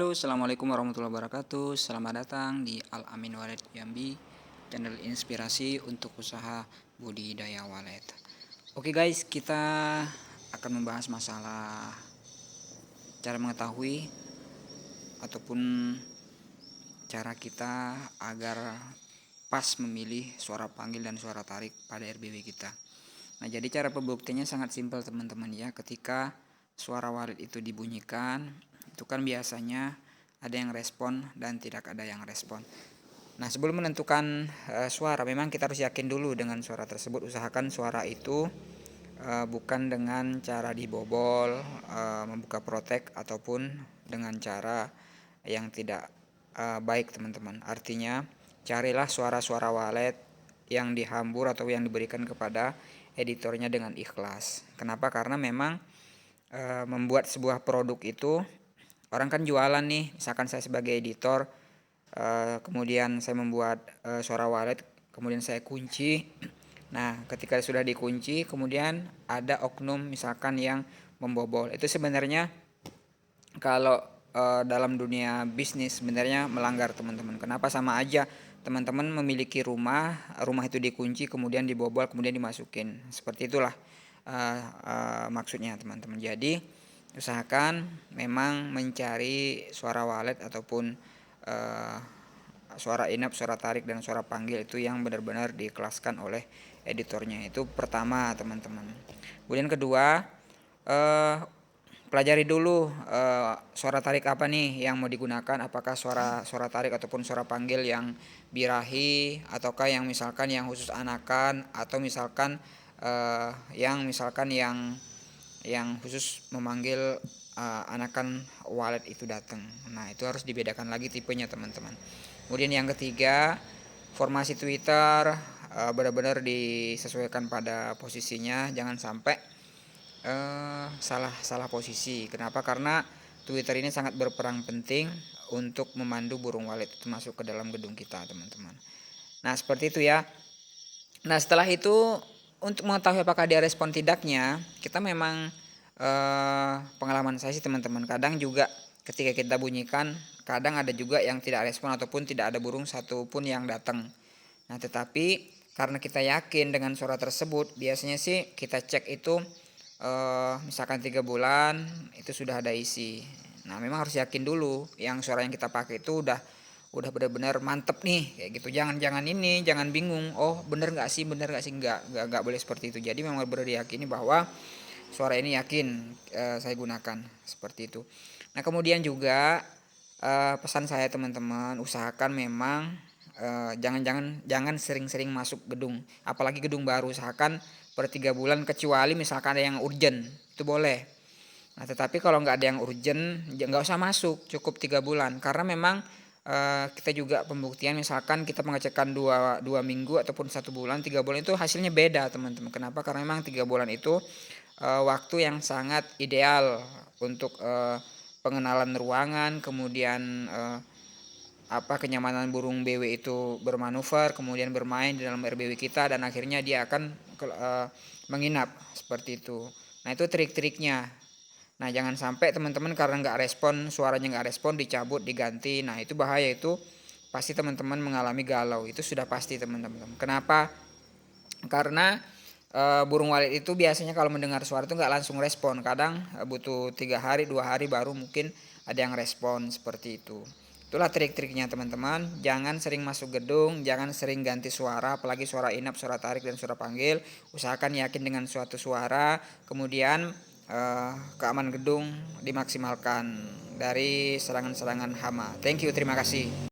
Halo, assalamualaikum warahmatullahi wabarakatuh. Selamat datang di Al Amin Wallet Yambi, channel inspirasi untuk usaha budidaya walet. Oke guys, kita akan membahas masalah cara mengetahui ataupun cara kita agar pas memilih suara panggil dan suara tarik pada RBW kita. Nah, jadi cara pembuktiannya sangat simpel teman-teman ya. Ketika suara walet itu dibunyikan, itu kan biasanya ada yang respon dan tidak ada yang respon. Nah, sebelum menentukan suara, memang kita harus yakin dulu dengan suara tersebut. Usahakan suara itu bukan dengan cara dibobol, membuka protek, ataupun dengan cara yang tidak baik teman-teman. Artinya, carilah suara-suara walet yang dihambur atau yang diberikan kepada editornya dengan ikhlas. Kenapa? Karena memang membuat sebuah produk itu, orang kan jualan nih, misalkan saya sebagai editor, kemudian saya membuat suara walet, kemudian saya kunci. Nah, ketika sudah dikunci, kemudian ada oknum misalkan yang membobol. Itu sebenarnya kalau dalam dunia bisnis sebenarnya melanggar teman-teman. Kenapa? Sama aja teman-teman memiliki rumah itu dikunci, kemudian dibobol, kemudian dimasukin. Seperti itulah maksudnya teman-teman. Jadi usahakan memang mencari suara walet ataupun suara inap, suara tarik, dan suara panggil itu yang benar-benar dikelaskan oleh editornya. Itu pertama teman-teman. Kemudian kedua, pelajari dulu suara tarik apa nih yang mau digunakan, apakah suara tarik ataupun suara panggil yang birahi, ataukah yang misalkan yang khusus anakan, atau misalkan yang khusus memanggil anakan walet itu datang. Nah, itu harus dibedakan lagi tipenya teman-teman. Kemudian yang ketiga, formasi Twitter benar-benar disesuaikan pada posisinya, jangan sampai salah posisi. Kenapa? Karena Twitter ini sangat berperan penting untuk memandu burung walet itu masuk ke dalam gedung kita teman-teman. Nah, seperti itu ya. Nah, setelah itu untuk mengetahui apakah dia respon tidaknya, kita memang pengalaman saya sih teman-teman, kadang juga ketika kita bunyikan, kadang ada juga yang tidak respon ataupun tidak ada burung satupun yang datang. Nah, tetapi karena kita yakin dengan suara tersebut, biasanya sih kita cek itu misalkan 3 bulan itu sudah ada isi. Nah, memang harus yakin dulu yang suara yang kita pakai itu udah benar-benar mantep nih kayak gitu. Jangan bingung, oh bener nggak sih, nggak boleh seperti itu. Jadi memang benar diyakini bahwa suara ini yakin saya gunakan seperti itu. Nah, kemudian juga pesan saya teman-teman, usahakan memang jangan sering-sering masuk gedung, apalagi gedung baru. Usahakan per 3 bulan, kecuali misalkan ada yang urgent, itu boleh. Nah, tetapi kalau nggak ada yang urgent, nggak usah masuk, cukup 3 bulan. Karena memang kita juga pembuktian, misalkan kita pengecekan 2 minggu ataupun 1 bulan, 3 bulan itu hasilnya beda teman-teman. Kenapa? Karena memang 3 bulan itu waktu yang sangat ideal untuk pengenalan ruangan, kemudian kenyamanan burung BW itu bermanuver, kemudian bermain di dalam RBW kita, dan akhirnya dia akan menginap seperti itu. Nah, itu trik-triknya. Nah, jangan sampai teman-teman karena nggak respon, suaranya nggak respon, dicabut, diganti. Nah, itu bahaya, itu pasti teman-teman mengalami galau, itu sudah pasti teman-teman. Kenapa? Karena burung walet itu biasanya kalau mendengar suara itu nggak langsung respon. Kadang butuh 3 hari, 2 hari baru mungkin ada yang respon seperti itu. Itulah trik-triknya teman-teman. Jangan sering masuk gedung, jangan sering ganti suara, apalagi suara inap, suara tarik, dan suara panggil. Usahakan yakin dengan suatu suara, kemudian keamanan gedung dimaksimalkan dari serangan-serangan hama. Thank you, terima kasih.